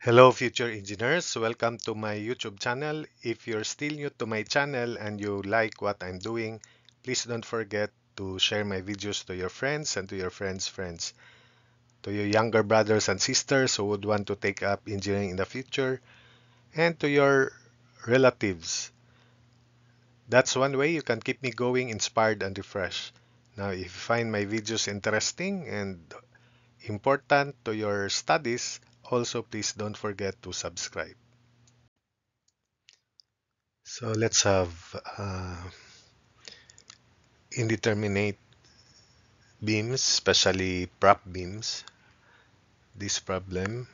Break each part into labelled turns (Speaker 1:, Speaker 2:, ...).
Speaker 1: Hello future engineers, welcome to my YouTube channel. If you're still new to my channel and you like what I'm doing, please don't forget to share my videos to your friends and to your friends' friends. To your younger brothers and sisters who would want to take up engineering in the future, and to your relatives. That's one way you can keep me going, inspired and refreshed. Now, if you find my videos interesting and important to your studies, also please don't forget to subscribe. So let's have indeterminate beams, especially prop beams. This problem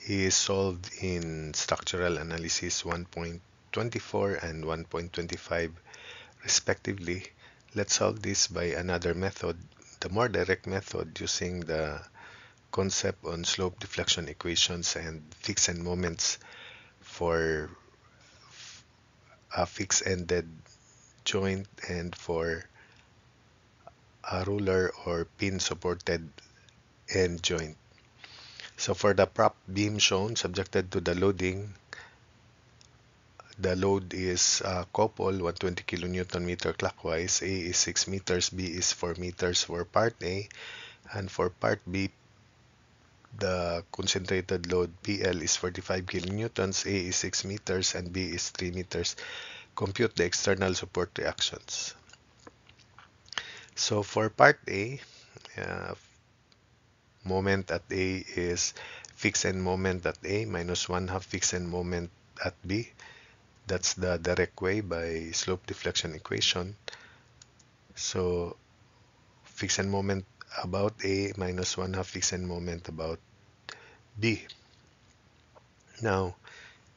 Speaker 1: is solved in structural analysis 1.24 and 1.25 respectively. Let's solve this by another method, the more direct method using the concept on slope deflection equations and fixed end moments for a fixed-ended joint and for a ruler or pin supported end joint. So for the prop beam shown subjected to the loading, the load is couple 120 kilonewton meter clockwise. A is 6 meters, B is 4 meters for part A, and for part B, the concentrated load PL is 45 kilonewtons, A is 6 meters, and B is 3 meters. Compute the external support reactions. So for part A, uh, moment at A is fixed end moment at A minus 1/2 fixed end moment at B. That's the direct way by slope deflection equation. So fixed end moment about A minus 1/2 fixed end moment about B. Now,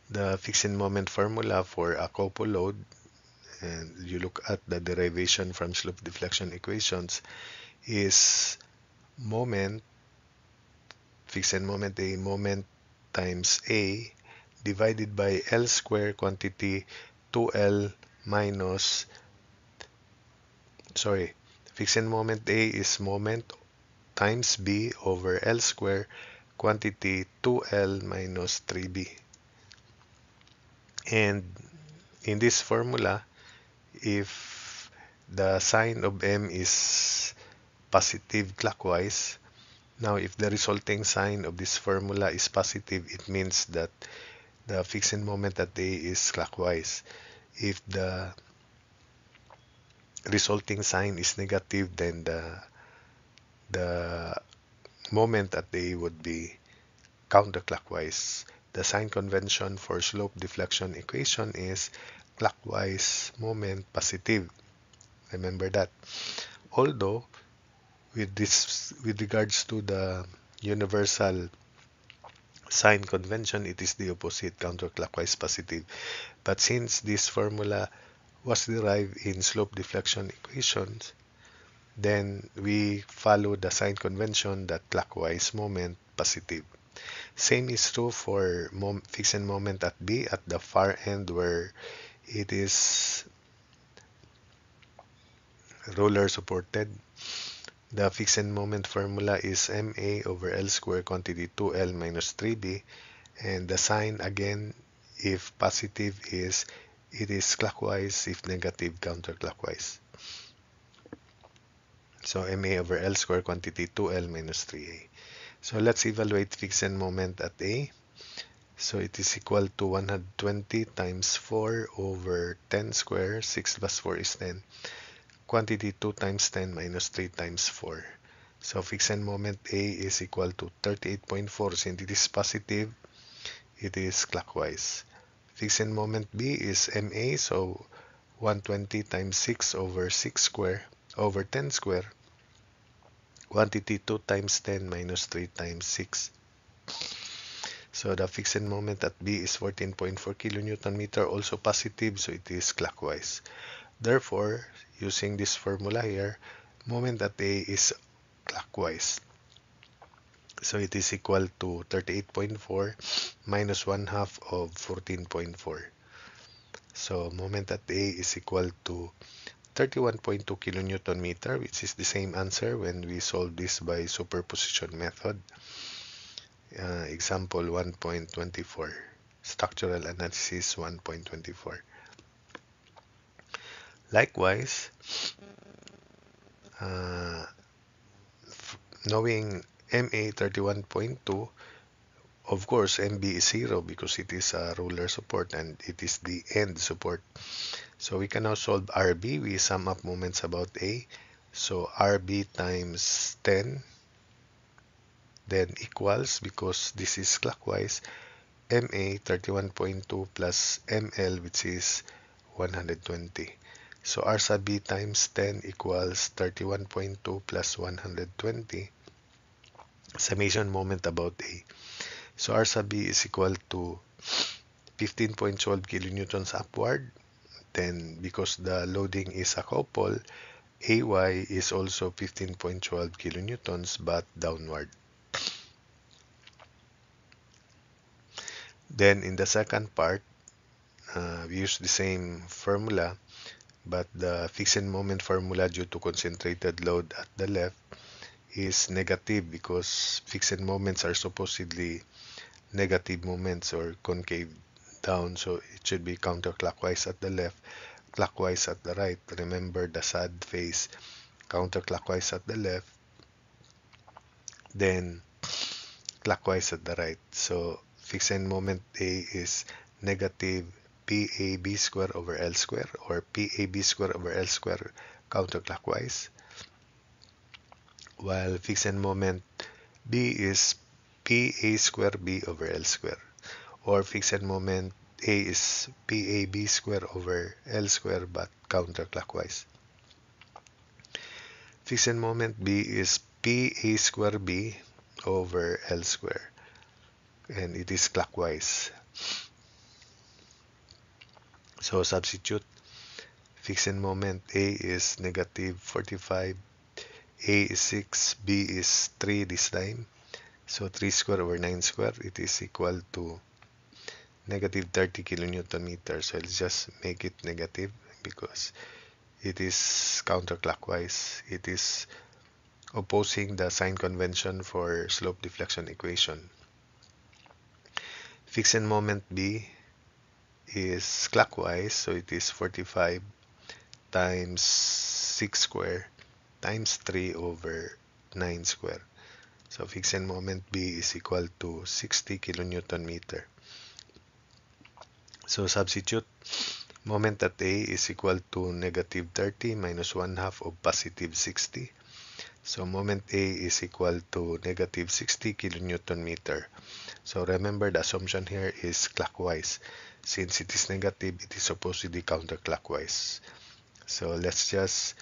Speaker 1: the fixed end moment formula for a couple load, and you look at the derivation from slope deflection equations, is moment, fixed end moment A, moment times A divided by L square quantity 2L minus, sorry, fixed end moment A is moment times B over L square quantity 2L minus 3B. And in this formula, if the sign of M is positive clockwise, now if the resulting sign of this formula is positive, it means that the fixed moment at A is clockwise. If the resulting sign is negative, then the moment at A would be counterclockwise. The sign convention for slope deflection equation is clockwise moment positive. Remember that. Although with regards to the universal sign convention, it is the opposite, counterclockwise positive. But since this formula was derived in slope deflection equations, then we follow the sign convention that clockwise moment positive. Same is true for fixed moment at B at the far end where it is roller supported. The fixed moment formula is MA over L square quantity 2L minus 3B, and the sign again, if positive, is it is clockwise, if negative, counterclockwise. So MA over L square quantity 2L minus 3A. So let's evaluate fixed moment at A. So it is equal to 120 times 4 over 10 square. 6 plus 4 is 10. Quantity 2 times 10 minus 3 times 4. So fixed moment A is equal to 38.4. Since it is positive, it is clockwise. Fixed moment B is MA, so 120 times 6 over 6 square over 10 square. Quantity 2 times 10 minus 3 times 6. So the fixed moment at B is 14.4 kilonewton meter, also positive, so it is clockwise. Therefore, using this formula here, moment at A is clockwise. So it is equal to 38.4 minus 1/2 of 14.4. So moment at A is equal to 31.2 kilonewton meter, which is the same answer when we solve this by superposition method. Example 1.24, structural analysis 1.24. Likewise, uh, knowing MA 31.2, of course, MB is 0 because it is a roller support and it is the end support. So we can now solve RB. We sum up moments about A. So RB times 10 then equals, because this is clockwise, MA 31.2 plus ML, which is 120. So R sub B times 10 equals 31.2 plus 120. Summation moment about A. So R sub B is equal to 15.12 kilonewtons upward. Then because the loading is a couple, AY is also 15.12 kilonewtons but downward. Then in the second part, we use the same formula, but the fixed moment formula due to concentrated load at the left is negative because fixed moments are supposedly negative moments or concave down, so it should be counterclockwise at the left, clockwise at the right. Remember the sad phase, counterclockwise at the left, then clockwise at the right. So fixed moment A is negative PAB square over L square, or PAB square over L square counterclockwise, while fixed moment B is PA square B over L square, or fixed moment A is PAB square over L square but counterclockwise. Fixed moment B is PA square B over L square, and it is clockwise. So substitute. Fixed moment A is negative 45, A is 6, B is 3 this time. So 3 square over 9 square, it is equal to negative 30 kilonewton meter. So let's just make it negative because it is counterclockwise. It is opposing the sign convention for slope deflection equation. Fixed moment B is clockwise, so it is 45 times 6 square times 3 over 9 square. So fixed moment B is equal to 60 kilonewton meter. So substitute. Moment at A is equal to negative 30 minus 1 half of positive 60. So moment A is equal to negative 60 kilonewton meter. So remember, the assumption here is clockwise. Since it is negative, it is supposed to be counterclockwise. So let's just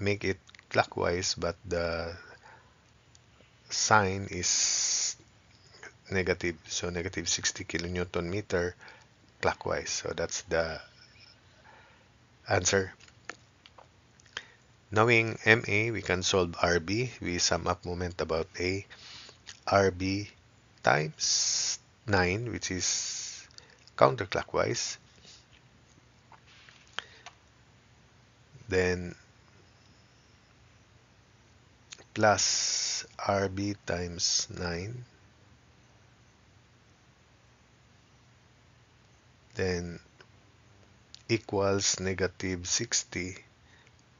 Speaker 1: make it clockwise, but the sign is negative. So negative 60 kilonewton meter clockwise. So that's the answer. Knowing MA, we can solve RB. We sum up moment about A. RB times 9, which is counterclockwise. Then plus RB times 9. Then equals negative 60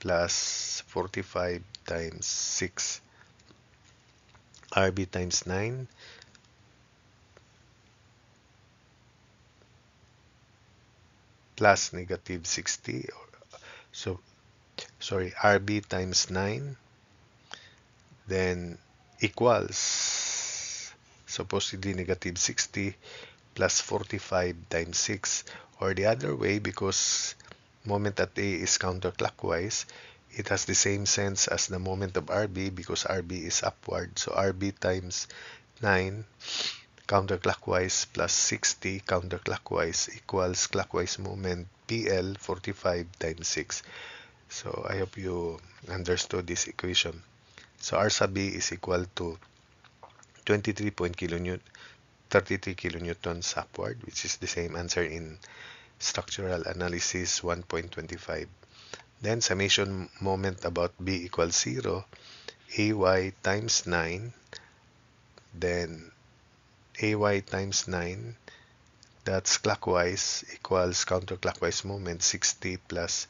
Speaker 1: plus 45 times 6. RB times 9 plus negative 60. So, sorry, RB times 9 then equals supposedly negative 60 plus 45 times 6. Or the other way, because moment at A is counterclockwise, it has the same sense as the moment of RB because RB is upward. So RB times 9 counterclockwise plus 60 counterclockwise equals clockwise moment PL 45 times 6. So I hope you understood this equation. So R sub B is equal to 23 kilonewton, 33 kilonewtons upward, which is the same answer in structural analysis 1.25. Then summation moment about B equals 0, AY times 9, then AY times 9, that's clockwise, equals counterclockwise moment 60 plus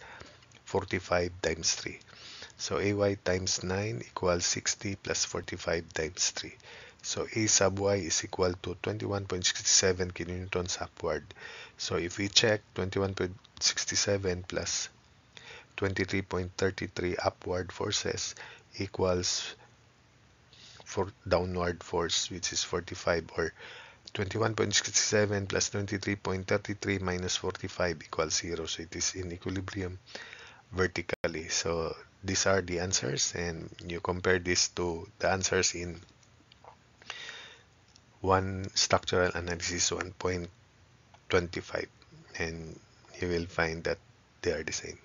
Speaker 1: 45 times 3. So AY times 9 equals 60 plus 45 times 3. So A sub Y is equal to 21.67 kilonewtons upward. So if we check 21.67 plus 23.33 upward forces equals for downward force, which is 45, or 21.67 plus 23.33 minus 45 equals 0. So it is in equilibrium vertically. So these are the answers, and you compare this to the answers in one structural analysis 1.25, and you will find that they are the same.